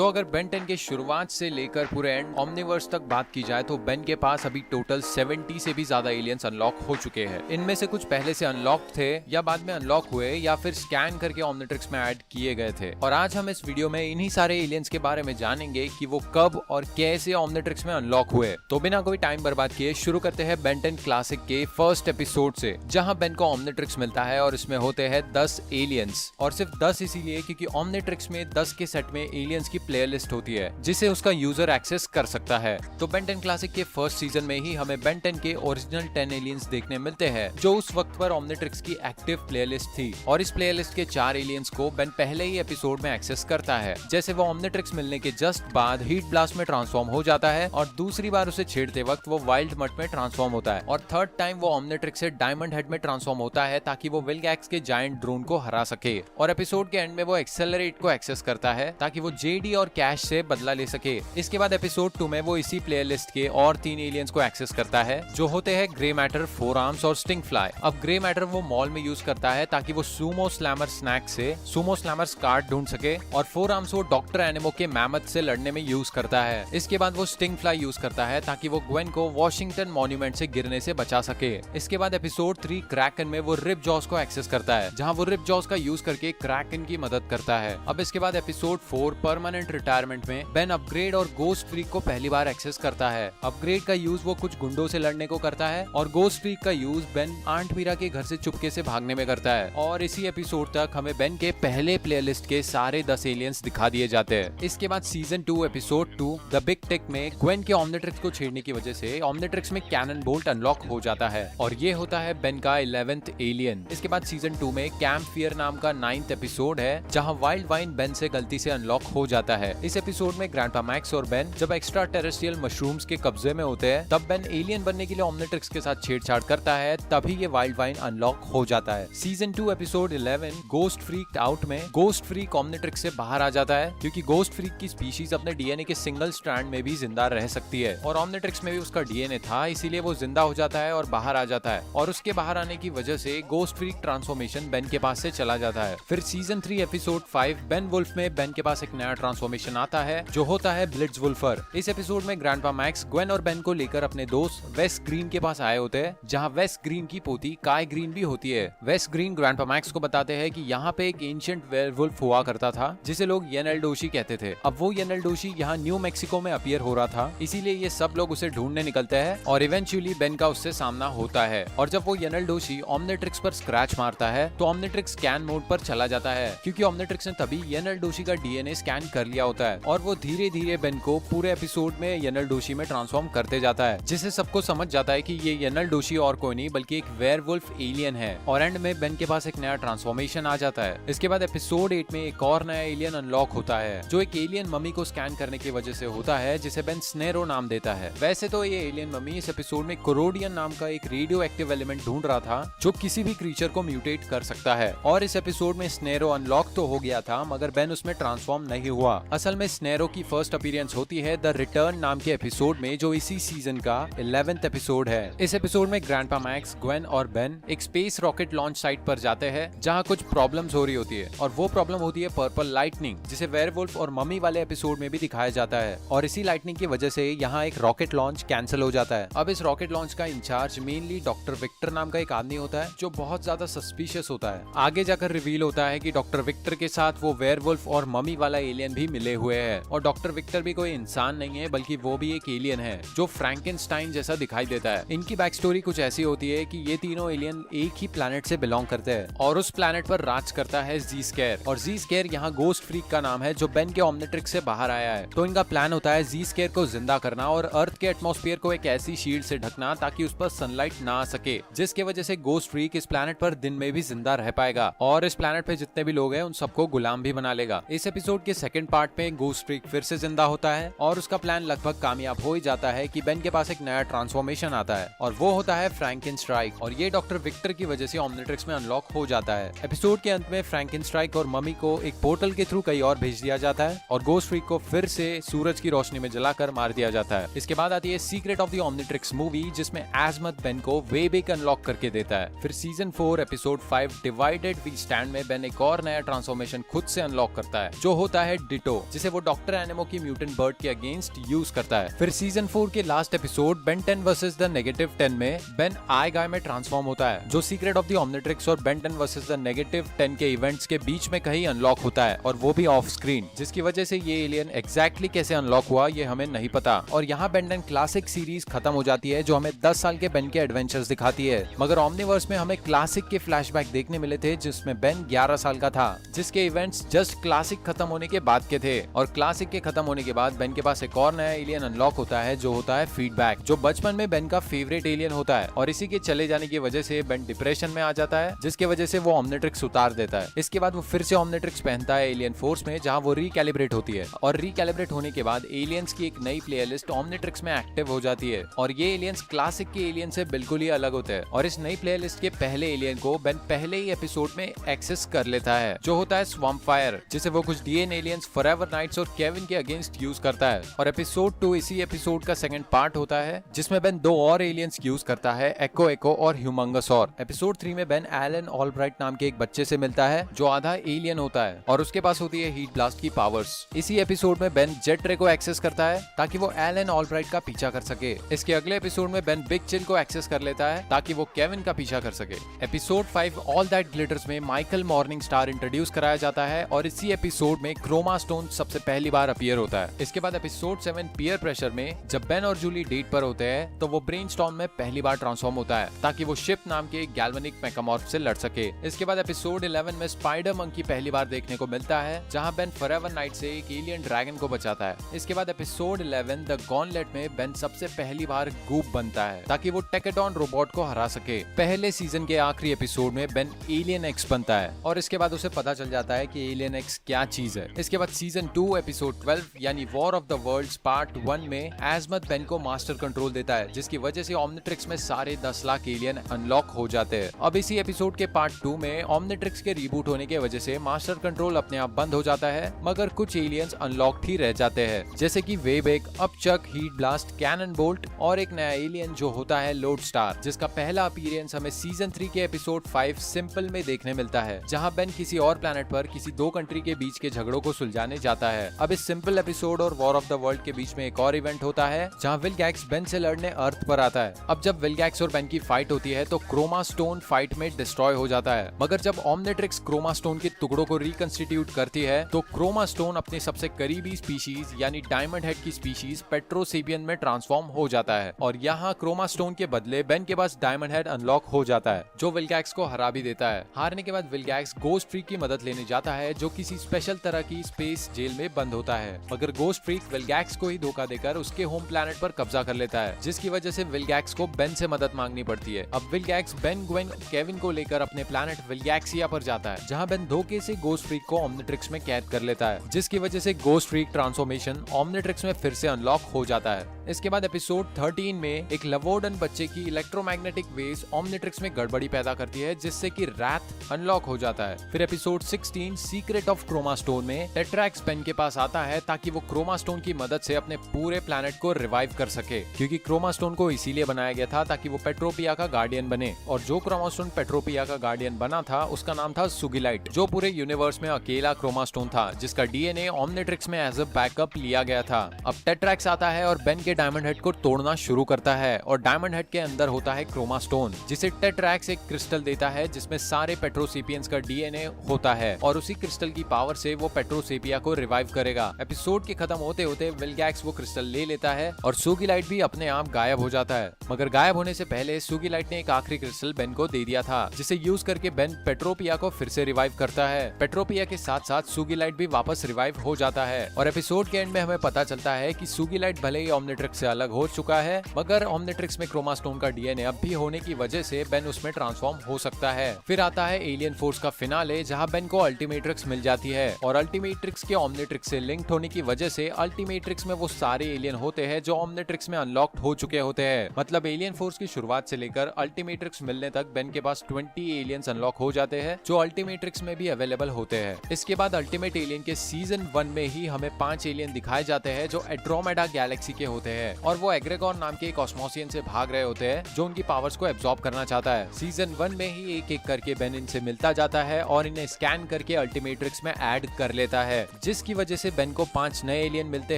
तो अगर बेन 10 के शुरुआत से लेकर पूरे एंड ओमनीवर्स तक बात की जाए तो बेन के पास अभी टोटल 70 से भी ज्यादा एलियंस अनलॉक हो चुके हैं। इनमें से कुछ पहले से अनलॉक थे या बाद में अनलॉक हुए या फिर स्कैन करके ओमनीट्रिक्स में ऐड किए गए थे। और आज हम इस वीडियो में इन्हीं सारे एलियंस के बारे में जानेंगे कि वो कब और कैसे ओमनीट्रिक्स में अनलॉक हुए। तो बिना कोई टाइम बर्बाद किए शुरू करते हैं बेन 10 क्लासिक के फर्स्ट एपिसोड से, जहां बेन को ओमनीट्रिक्स मिलता है और इसमें होते हैं 10 एलियंस। और सिर्फ 10 इसीलिए क्योंकि ओमनीट्रिक्स में 10 के सेट में एलियंस की प्लेलिस्ट होती है जिसे उसका यूजर एक्सेस कर सकता है। तो बेन 10 क्लासिक के फर्स्ट सीजन में ही हमें बेन 10 के ओरिजिनल 10 एलियंस देखने मिलते हैं जो उस वक्त पर ओमनीट्रिक्स की एक्टिव प्लेलिस्ट थी। और इस प्लेलिस्ट के 4 एलियंस को बेन पहले ही एपिसोड में एक्सेस करता है। जैसे वो ओमनीट्रिक्स मिलने के जस्ट बाद हीट ब्लास्ट में ट्रांसफॉर्म हो जाता है और दूसरी बार उसे छेड़ते वक्त वो वाइल्ड मट में ट्रांसफॉर्म होता है और थर्ड टाइम वो ओमनीट्रिक्स से डायमंड हेड में ट्रांसफॉर्म होता है ताकि वो विल्गैक्स के जायंट ड्रोन को हरा सके। और एपिसोड के एंड में वो एक्सेलरेट को एक्सेस करता है ताकि वो जेडी और कैश से बदला ले सके। इसके बाद एपिसोड 2 में वो इसी प्लेलिस्ट के और 3 एलियंस को एक्सेस करता है जो होते हैं ग्रे मैटर, फोर आर्म्स और स्टिंग फ्लाई। अब ग्रे मैटर वो मॉल में यूज करता है ताकि वो सुमो स्लैमर स्नैक से सुमो स्लैमर कार्ड ढूंढ सके और फोर आर्म्स वो डॉक्टर एनिमो के मैमथ से लड़ने में यूज करता है। इसके बाद वो स्टिंग फ्लाई यूज करता है ताकि वो ग्वेन को वॉशिंगटन मॉन्यूमेंट से गिरने से बचा सके। इसके बाद एपिसोड 3 क्रैकन में वो रिप जॉस को एक्सेस करता है जहां वो रिप जॉस का यूज करके क्रैकन की मदद करता है। अब इसके बाद एपिसोड 4 परमानेंट रिटायरमेंट में बेन अपग्रेड और गोस्ट फ्रीक को पहली बार एक्सेस करता है। अपग्रेड का यूज वो कुछ गुंडों से लड़ने को करता है और गोस्ट फ्रीक का यूज बेन आंट मीरा के घर से चुपके से भागने में करता है। और इसी एपिसोड तक हमें बेन के पहले प्लेलिस्ट के सारे 10 एलियंस दिखा दिए जाते हैं। इसके बाद season 2 episode 2 the big tech में ग्वेन के ओमनीट्रिक्स को छेड़ने की वजह से ओमनीट्रिक्स में कैनन बोल्ट अनलॉक हो जाता है और ये होता है बेन का 11th एलियन। इसके बाद सीजन 2 में कैंप फियर नाम का 9th एपिसोड है जहां वाइल्ड वाइन बेन से गलती से अनलॉक हो जाता है। इस एपिसोड में ग्रैंडपा मैक्स और बेन जब एक्स्ट्रा टेरेस्ट्रियल मशरूम्स के कब्जे में होते हैं तब बेन एलियन बनने के लिए ओमनीट्रिक्स के साथ छेड़छाड़ करता है, तभी ये वाइल्ड वाइन अनलॉक हो जाता है। Season 2 episode 11 ghost freak out में गोस्ट फ्रीक ओमनीट्रिक्स से बाहर आ जाता है क्योंकि गोस्ट फ्रीक की स्पीशीज अपने डीएनए के सिंगल स्ट्रैंड में भी जिंदा रह सकती है और ओमनीट्रिक्स में भी उसका डीएनए था, इसीलिए वो जिंदा हो जाता है और बाहर आ जाता है। और उसके बाहर आने की वजह से गोस्ट फ्रीक ट्रांसफॉर्मेशन बेन के पास से चला जाता है। फिर सीजन 3 एपिसोड 5 बेन वुल्फ में बेन के पास एक नया ट्रांसफॉर्मेशन आता है जो होता है ब्लिट्जवुल्फर। इस एपिसोड में ग्रैंडपा मैक्स ग्वेन और बेन को लेकर अपने दोस्त वेस्ट ग्रीन के पास आए होते हैं जहां वेस्ट ग्रीन की पोती काय ग्रीन भी होती है। वेस्ट ग्रीन ग्रैंडपा मैक्स को बताते हैं कि यहाँ पे एक एंशिएंट वेयरवुल्फ हुआ करता था जिसे लोग येनेलडोशी कहते थे। अब वो येनेलडोशी यहाँ न्यू मैक्सिको में अपीयर हो रहा था, इसीलिए ये सब लोग उसे ढूंढने निकलते हैं और इवेंचुअली बेन का उससे सामना होता है। और जब वो येनेलडोशी ओमनीट्रिक्स पर स्क्रैच मारता है तो ओमनीट्रिक्स स्कैन मोड पर चला जाता है क्योंकि ओमनीट्रिक्स ने तभी येनेलडोशी का डीएनए स्कैन कर लिया होता है और वो धीरे धीरे बेन को पूरे एपिसोड में येनेलडोशी में ट्रांसफॉर्म करते जाता है जिससे सबको समझ जाता है कि ये येनेलडोशी और कोई नहीं बल्कि एक वेयरवुल्फ एलियन है। और एंड में बेन के पास एक नया ट्रांसफॉर्मेशन आ जाता है। इसके बाद एपिसोड 8 में एक और नया एलियन अनलॉक होता है जो एक एलियन मम्मी को स्कैन करने की वजह से होता है जिसे बेन स्नेरो नाम देता है। वैसे तो ये एलियन मम्मी इस एपिसोड में कोरोडियन नाम का एक रेडियो एक्टिव एलिमेंट ढूंढ रहा था जो किसी भी क्रीचर को म्यूटेट कर सकता है और इस एपिसोड में स्नेरो अनलॉक तो हो गया था मगर बेन उसमें ट्रांसफॉर्म नहीं हुआ। असल में स्नेरो की फर्स्ट अपीयरेंस होती है द रिटर्न नाम के एपिसोड में जो इसी सीजन का 11th एपिसोड है। इस एपिसोड में ग्रैंडपा मैक्स, ग्वेन और बेन एक स्पेस रॉकेट लॉन्च साइट पर जाते हैं जहां कुछ प्रॉब्लम्स हो रही होती है और वो प्रॉब्लम होती है पर्पल लाइटनिंग जिसे वेयरवुल्फ और मम्मी वाले एपिसोड में भी दिखाया जाता है और इसी लाइटनिंग की वजह से यहाँ एक रॉकेट लॉन्च कैंसिल हो जाता है। अब इस रॉकेट लॉन्च का इंचार्ज मेनली डॉक्टर विक्टर नाम का एक आदमी होता है जो बहुत ज्यादा सस्पिशियस होता है। आगे जाकर रिवील होता है कि डॉक्टर विक्टर के साथ वो वेयरवुल्फ और मम्मी वाला एलियन भी मिले हुए हैं और डॉक्टर विक्टर भी कोई इंसान नहीं है बल्कि वो भी एक एलियन है जो फ्रैंकेनस्टाइन जैसा दिखाई देता है। इनकी बैक स्टोरी कुछ ऐसी होती है कि ये तीनों एलियन एक ही प्लैनेट से बिलोंग करते हैं और उस प्लैनेट पर राज करता है जी स्केयर और जी स्केयर यहाँ गोस्ट फ्रीक का नाम है जो बेन के ओमनीट्रिक्स से बाहर आया है। तो इनका प्लान होता है जी स्केयर को जिंदा करना और अर्थ के एटमॉस्फेयर को एक ऐसी शील्ड से ढकना ताकि उस पर सनलाइट ना आ सके जिसकी वजह से गोस्ट फ्रीक इस प्लैनेट पर दिन में भी जिंदा रह पाएगा और इस प्लैनेट पे जितने भी लोग हैं उन सबको गुलाम भी बना लेगा। इस एपिसोड के सेकंड पार्ट में गोस्ट फ्रीक फिर से जिंदा होता है और उसका प्लान लगभग कामयाब हो ही जाता है कि बेन के पास एक नया ट्रांसफॉर्मेशन आता है और वो होता है फ्रैंकेनस्ट्राइक और ये डॉक्टर विक्टर की वजह से ओमनीट्रिक्स में अनलॉक हो जाता है। एपिसोड के अंत में फ्रैंकेनस्ट्राइक और मम्मी को एक पोर्टल के थ्रू कहीं और भेज दिया जाता है और गोस्ट फ्रीक को फिर से सूरज की रोशनी में जलाकर मार दिया जाता है। इसके बाद आती है secret of the Omnitrix movie जिसमें एज़मथ बेन को वेबेक अनलॉक करके देता है। फिर season 4 episode 5 divided we stand में बेन एक और नया ट्रांसफॉर्मेशन खुद से अनलॉक करता है जो होता है डिटो मैग्नेटो, जिसे वो डॉक्टर एनिमो की म्यूटेंट बर्ड के अगेंस्ट यूज करता है। फिर सीजन 4 के last episode Ben 10 versus the negative 10 में बेन आई गाय में ट्रांसफॉर्म होता है, जो सीक्रेट ऑफ द ओमनिट्रिक्स और बेन 10 वर्सेस द नेगेटिव 10 के इवेंट्स के बीच में कहीं अनलॉक होता है, और वो भी ऑफ स्क्रीन, जिसकी वजह से ये एलियन एग्जैक्टली कैसे अनलॉक हुआ ये हमें नहीं पता। और यहाँ बेन 10 क्लासिक सीरीज खत्म हो जाती है, जो हमें 10 साल के बेन के एडवेंचर्स दिखाती है। मगर ओमनीवर्स में हमें क्लासिक के फ्लैशबैक देखने मिले थे, जिसमें बेन 11 साल का था, जिसके इवेंट्स जस्ट क्लासिक खत्म होने के बाद के थे। और क्लासिक के खत्म होने के बाद बेन के पास एक और नया एलियन अनलॉक होता है, जो होता है फीडबैक, जो बचपन में बेन का फेवरेट एलियन होता है। और इसी के चले जाने की वजह से बेन डिप्रेशन में आ जाता है, जिसकी वजह से वो ओमनिट्रिक्स उतार देता है। इसके बाद वो फिर से ओमनिट्रिक्स पहनता है एलियन फोर्स में, जहाँ वो रिकैलिब्रेट होती है। और रिकैलिब्रेट होने के बाद एलियंस की एक नई प्लेलिस्ट ओमनिट्रिक्स में एक्टिव हो जाती है, और ये एलियंस क्लासिक के एलियन से बिल्कुल ही अलग होते हैं। और इस नई प्लेलिस्ट के पहले एलियन को बेन पहले ही एपिसोड में एक्सेस कर लेता है, जो होता है स्वैम्प फायर, जिसे वो कुछ डीएन एलियंस फॉरएवर नाइट्स और केविन के अगेंस्ट यूज करता है। और एपिसोड 2 इसी एपिसोड का सेकंड पार्ट होता है, जिसमें बेन 2 और एलियंस यूज करता है, एको और ह्यूमंगसॉर। एपिसोड 3 में बेन एलन ऑलब्राइट नाम के एक बच्चे से मिलता है, जो आधा एलियन होता है, और उसके पास होती है हीट ब्लास्ट की पावर्स। इसी एपिसोड में बेन जेट रे को एक्सेस करता है, ताकि वो एलन ऑलब्राइट का पीछा कर सके। इसके अगले एपिसोड में बेन बिग चिन को एक्सेस कर लेता है, ताकि वो केविन का पीछा कर सके। एपिसोड 5 ऑल दैट ग्लिटर्स में माइकल मॉर्निंग स्टार इंट्रोड्यूस कराया जाता है, और इसी एपिसोड में क्रोमा स्टोन सबसे पहली बार अपीयर होता है। इसके बाद एपिसोड 7 पीयर प्रेशर में जब बेन और जूली डेट पर होते हैं, तो वो ब्रेनस्टॉर्म में पहली बार ट्रांसफॉर्म होता है, ताकि वो शिप नाम के गैल्वेनिक मेकामॉर्फ से लड़ सके। इसके बाद एपिसोड 11 में स्पाइडर मंकी पहली बार देखने को मिलता है, जहां बेन फॉरएवर नाइट से एक एलियन ड्रैगन को बचाता है। इसके बाद एपिसोड 11 द गॉनलेट में बेन सबसे पहली बार गूप बनता है, ताकि वो टेकेटॉन रोबोट को हरा सके। पहले सीजन के आखिरी एपिसोड में बेन एलियन एक्स बनता है, और इसके बाद उसे पता चल जाता है कि एलियन एक्स क्या चीज है। इसके बाद सीजन 2 एपिसोड 12 यानी war of the worlds part 1 में एजमत बेन को मास्टर कंट्रोल देता है, जिसकी वजह से ओमनिट्रिक्स में सारे 10 लाख एलियन अनलॉक हो जाते हैं। अब इसी एपिसोड के पार्ट 2 में ओमनिट्रिक्स के रिबूट होने की वजह से मास्टर कंट्रोल अपने आप बंद हो जाता है, मगर कुछ एलियंस अनलॉक्ड ही रह जाते हैं, जैसे कि वेबेक, अपचक, हीट ब्लास्ट, कैनन बोल्ट, और एक नया एलियन जो होता है लोड स्टार, जिसका पहला अपीयरेंस हमें सीजन 3 के एपिसोड 5 सिंपल में देखने मिलता है, जहां बेन किसी और प्लेनेट पर किसी 2 कंट्री के बीच के झगड़ों को सुलझाने जाता है। अब इस सिंपल एपिसोड और वॉर ऑफ द वर्ल्ड के बीच में एक और इवेंट होता है, जहां विलगैक्स बेन से लड़ने अर्थ पर आता है। अब जब विलगैक्स और बेन की फाइट होती है, तो क्रोमा स्टोन फाइट में डिस्ट्रॉय हो जाता है, मगर जब ओमनिट्रिक्स क्रोमा स्टोन के टुकड़ों को रिकंस्टिट्यूट करती है, तो क्रोमा स्टोन अपने सबसे करीबी स्पीशीज यानी डायमंड हेड की स्पीशीज पेट्रोसेपियन में ट्रांसफॉर्म हो जाता है। और यहाँ क्रोमा स्टोन के बदले बेन के पास डायमंड हेड अनलॉक हो जाता है, जो विलगैक्स को हरा भी देता है। हारने के बाद विलगैक्स गोस्ट फ्रीक की मदद लेने जाता है, जो किसी स्पेशल तरह की स्पेस जेल में बंद होता है, मगर गोस्ट फ्रीक विलगैक्स को ही धोखा देकर उसके होम प्लैनेट पर कब्जा कर लेता है, जिसकी वजह से विलगैक्स को बेन से मदद मांगनी पड़ती है। अब विलगैक्स बेन, ग्वेन, केविन को लेकर अपने प्लैनेट विलगैक्सिया पर जाता है, जहां बेन धोखे से गोस्ट फ्रीक को ओमनिट्रिक्स में कैद कर लेता है, जिसकी वजह से गोस्ट फ्रीक ट्रांसफॉर्मेशन ओमनिट्रिक्स में फिर से अनलॉक हो जाता है। इसके बाद एपिसोड 13 में एक लवोडन बच्चे की इलेक्ट्रोमैग्नेटिक वेव्स ओमनिट्रिक्स में गड़बड़ी पैदा करती है, जिससे कि रैथ अनलॉक हो जाता है। फिर episode 16 secret of Chroma stone में टेट्रैक्स बेन के पास आता है, ताकि वो क्रोमा स्टोन की मदद से अपने पूरे प्लैनेट को रिवाइव कर सके, क्योंकि क्रोमा स्टोन को इसीलिए बनाया गया था ताकि वो पेट्रोपिया का गार्डियन बने। और जो क्रोमा स्टोन पेट्रोपिया का गार्डियन बना था, उसका नाम था सुगिलाइट, जो पूरे यूनिवर्स में अकेला क्रोमा स्टोन था, जिसका डीएनए ओमनिट्रिक्स में एज अ बैकअप लिया गया था। अब टेट्रैक्स आता है और बेन के डायमंड हेड को तोड़ना शुरू करता है, और डायमंड हेड के अंदर होता है क्रोमा स्टोन, जिसे टेट्रैक्स एक क्रिस्टल देता है, जिसमें सारे पेट्रोसेपियंस का डीएनए होता है, और उसी क्रिस्टल की पावर से वो पेट्रोसेपिया को रिवाइव करेगा। एपिसोड के खत्म होते होते विलगैक्स वो क्रिस्टल ले लेता है, और सुगिलाइट भी अपने आप गायब हो जाता है। मगर गायब होने से पहले सुगिलाइट ने एक आखिरी क्रिस्टल बेन को दे दिया था, जिसे यूज करके बेन पेट्रोपिया को फिर से रिवाइव करता है। पेट्रोपिया के साथ साथ सुगिलाइट भी वापस रिवाइव हो जाता है, और एपिसोड के एंड में हमें पता चलता है कि सुगिलाइट भले ही ओमनिट्रिक्स से अलग हो चुका है, मगर ओमनिट्रिक्स में क्रोमा स्टोन का डीएनए अब भी होने की वजह से बेन उसमें ट्रांसफॉर्म हो सकता है। फिर आता है एलियन फोर्स का फिनाले, जहां बेन को अल्टीमेट्रिक्स मिल जाती है, और अल्टीमेट्रिक्स के ओमनिट्रिक्स से लिंक्ड होने की वजह से अल्टीमेट्रिक्स में वो सारे एलियन होते हैं जो ओमनिट्रिक्स में अनलॉक्ड हो चुके होते हैं। मतलब एलियन फोर्स की शुरुआत से लेकर अल्टीमेट्रिक्स मिलने तक बेन के पास 20 एलियंस अनलॉक हो जाते हैं, जो अल्टीमेट्रिक्स में भी अवेलेबल होते हैं। इसके बाद अल्टीमेट एलियन के सीजन 1 में ही हमें 5 एलियन दिखाए जाते हैं, जो एड्रोमेडा गैलेक्सी के होते हैं और वो एग्रेगोर नाम के एक ऑस्मोसियन से भाग रहे होते हैं जो उनकी पावर्स को एब्जॉर्ब करना चाहता है। सीजन 1 में ही एक एक करके बेन इनसे मिलता जाता है और इन्हें स्कैन करके अल्टीमेट्रिक्स में ऐड कर लेता है, जिसकी वजह से बेन को 5 नए एलियन मिलते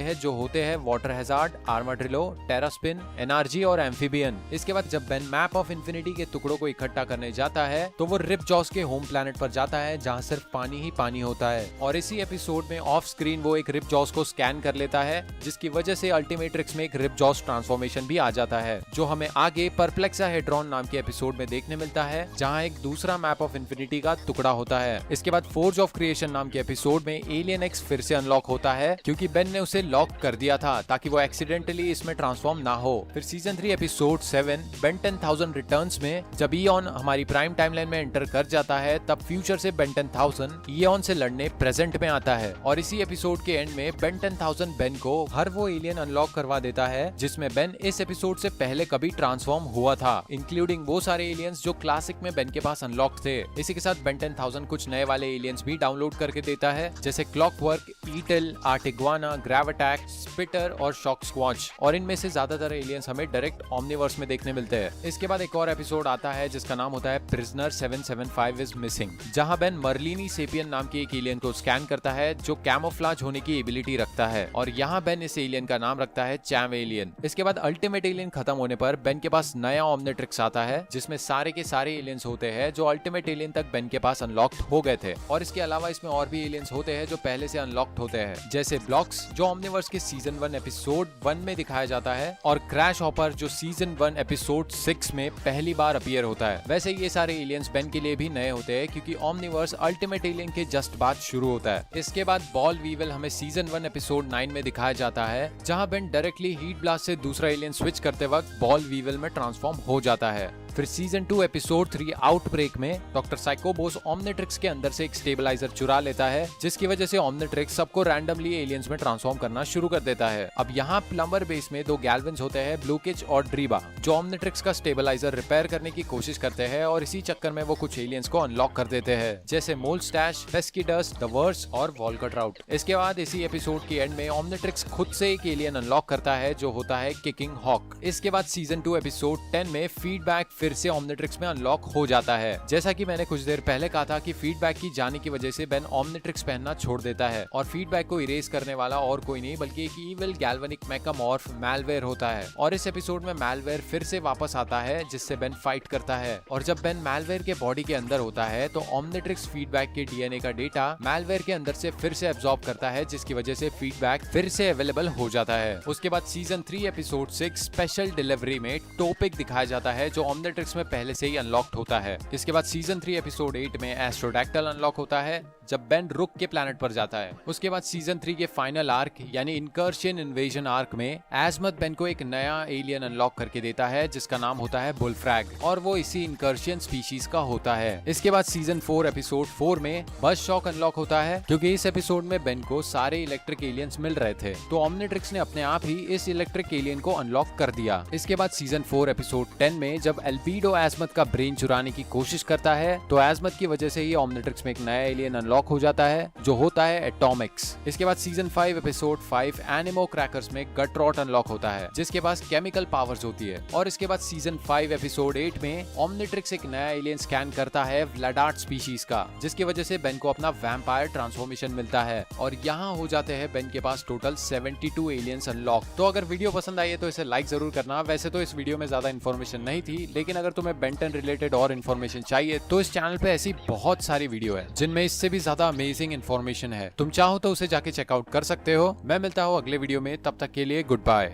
हैं जो होते हैं वाटर हैजार्ड, आर्माड्रिलो, टेरास्पिन, एनआरजी और एम्फीबियन। इसके बाद जब बेन मैप ऑफ इंफिनिटी के टुकड़ों को इकट्ठा करने जाता है तो वो रिपजॉस के होम प्लैनेट पर जाता है जहाँ सिर्फ पानी ही पानी होता है और इसी एपिसोड में ऑफ स्क्रीन वो एक रिपजॉस को स्कैन कर लेता है, जिसकी वजह से अल्टीमेट्रिक्स में एक रिपजॉस ट्रांसफॉर्मेशन भी आ जाता है जो हमें आगे परप्लेक्साहेड्रॉन नाम के एपिसोड में देखने मिलता है जहाँ एक दूसरा मैप ऑफ इंफिनिटी का टुकड़ा होता है। इसके बाद फोर्ज ऑफ क्रिएशन नाम के एपिसोड में एलियन एक्स फिर से अनलॉक होता है क्योंकि बेन ने उसे लॉक कर दिया था ताकि वो एक्सीडेंटली इसमें ट्रांसफॉर्म ना हो। फिर सीजन 3 एपिसोड 7 बेन 10,000 रिटर्न्स में जब ईऑन हमारी प्राइम टाइमलाइन में एंटर कर जाता है तब फ्यूचर से बेन 10,000 ईऑन से लड़ने प्रेजेंट में आता है और इसी एपिसोड के एंड में बेन 10,000 बेन को हर वो एलियन अनलॉक करवा देता है जिसमें बेन इस एपिसोड से पहले कभी ट्रांसफॉर्म हुआ था, इंक्लूडिंग वो सारे एलियंस जो क्लासिक में बेन के पास अनलॉक थे। इसी के साथ बेन 10,000 कुछ नए वाले एलियंस भी डाउनलोड करके देता है जैसे क्लॉकवर्क, ईटल, आर्टिग्वाना, ग्रेविटैक, स्पिटर और शॉक स्क्वॉच और इनमें से ज्यादातर एलियंस हमें डायरेक्ट ओमनीवर्स में देखने मिलते हैं। इसके बाद एक और एपिसोड आता है जिसका नाम होता है प्रिजनर 775 इज मिसिंग, जहां बेन मर्लिनी सेपियन नाम के एक एलियन को स्कैन करता है जो कैमोफ्लाज होने की एबिलिटी रखता है और यहाँ बेन इस एलियन का नाम रखता है चैम एलियन। इसके बाद अल्टीमेट एलियन खत्म होने पर बेन के पास नया ओमनिट्रिक्स आता है जिसमें सारे के सारे एलियंस होते हैं जो अल्टीमेट एलियन तक बेन के पास अनलॉक्ड हो गए थे और इसके अलावा इसमें और भी एलियंस होते हैं जो पहले से अनलॉक्ड होते हैं जैसे ब्लॉक्स जो ओमनिवर्स के सीजन 1 एपिसोड 1 में दिखाया जाता है और क्रैश हॉपर जो सीजन 1 एपिसोड 6 में पहली बार अपीयर होता है। वैसे ये सारे एलियंस बेन के लिए भी नए होते हैं क्योंकि ओमनिवर्स अल्टीमेट एलियन के जस्ट बाद शुरू होता है। इसके बाद बॉल वीवल हमें सीजन 1 एपिसोड 9 में दिखाया जाता है जहां बेन डायरेक्टली हीट ब्लास्ट से दूसरा एलियन स्विच करते वक्त बॉल वीवल में ट्रांसफॉर्म हो जाता है। फिर सीजन 2 एपिसोड 3 आउटब्रेक में डॉक्टर साइकोबोस ओमनिट्रिक्स के अंदर से एक स्टेबलाइजर चुरा लेता है जिसकी वजह से ओमनिट्रिक्स सबको रैंडमली एलियंस में ट्रांसफॉर्म करना शुरू कर देता है। अब यहाँ प्लम्बर बेस में 2 गैल्विन्स होते हैं, ब्लूकिच और ड्रीबा, जो ओमनिट्रिक्स का स्टेबलाइजर रिपेयर करने की कोशिश करते हैं और इसी चक्कर में वो कुछ एलियंस को अनलॉक कर देते हैं जैसे मोलस्टैश, पेस्किडस, द वर्स और वॉल्करट्राउट। इसके बाद इसी एपिसोड के एंड में ओमनिट्रिक्स खुद से एक एलियन अनलॉक करता है जो होता है किकिंग हॉक। इसके बाद सीजन 2 एपिसोड 10 में फीडबैक फिर से ओमनिट्रिक्स में अनलॉक हो जाता है। जैसा कि मैंने कुछ देर पहले कहा था कि फीडबैक की जाने की वजह से बेन ओमनिट्रिक्स पहनना छोड़ देता है और फीडबैक को इरेज करने वाला और कोई नहीं बल्कि एक इविल गैल्वेनिक मेकामॉर्फ मैलवेयर होता है और इस एपिसोड में मैलवेयर फिर से वापस आता है जिससे बेन फाइट करता है और जब बेन मैलवेयर के बॉडी के अंदर होता है तो ओमनिट्रिक्स फीडबैक के डीएनए का डेटा मैलवेयर के अंदर से फिर से एब्जॉर्ब करता है जिसकी वजह से फीडबैक फिर से अवेलेबल हो जाता है। उसके बाद सीजन 3 एपिसोड 6 स्पेशल डिलीवरी में टोपिक दिखाया जाता है जो ओमनिट्रिक्स में पहले से ही अनलॉक्ड होता है। इसके बाद सीजन 3 एपिसोड 8 में एस्ट्रोडैक्टल अनलॉक होता है जब बेन रुक के प्लैनेट पर जाता है। उसके बाद सीजन 3 के फाइनल आर्क यानी इनकर्शन इन्वेजन आर्क में एजमथ बेन को एक नया एलियन अनलॉक करके देता है जिसका नाम होता है बुलफ्रैग और वो इसी इनकर्शन स्पीशीज का होता है। इसके बाद सीजन 4 एपिसोड 4 में बस शॉक अनलॉक होता है क्योंकि इस एपिसोड में बेन को सारे इलेक्ट्रिक एलियंस मिल रहे थे तो ओमनिट्रिक्स ने अपने आप ही इस इलेक्ट्रिक एलियन को अनलॉक कर दिया। इसके बाद सीजन 4 एपिसोड 10 में जब एल्बीडो एजमथ का ब्रेन चुराने की कोशिश करता है तो एजमथ की वजह से ही ओमनिट्रिक्स में एक नया एलियन अनलॉक हो जाता है जो होता है एटॉमिक्स। इसके बाद सीजन 5 एपिसोड 5 एनिमो क्रैकर्स में गटरॉट अनलॉक होता है जिसके पास केमिकल पावर्स होती है और इसके बाद सीजन 5 एपिसोड 8 में ओमनिट्रिक्स एक नया एलियन स्कैन करता है व्लाडार्ट स्पीशीज का जिसकी वजह से बेन को अपना वैम्पायर ट्रांसफॉर्मेशन मिलता है और यहाँ हो जाते हैं बेन के पास टोटल 72 एलियंस अनलॉक। तो अगर वीडियो पसंद आई है तो इसे लाइक जरूर करना। वैसे तो इस वीडियो में ज्यादा इन्फॉर्मेशन नहीं थी लेकिन अगर तुम्हें बेन 10 रिलेटेड और इन्फॉर्मेशन चाहिए तो इस चैनल पे ऐसी बहुत सारी वीडियो है जिनमें इससे भी ज्यादा अमेजिंग इन्फॉर्मेशन है। तुम चाहो तो उसे जाके चेकआउट कर सकते हो। मैं मिलता हूँ अगले वीडियो में, तब तक के लिए गुड बाय।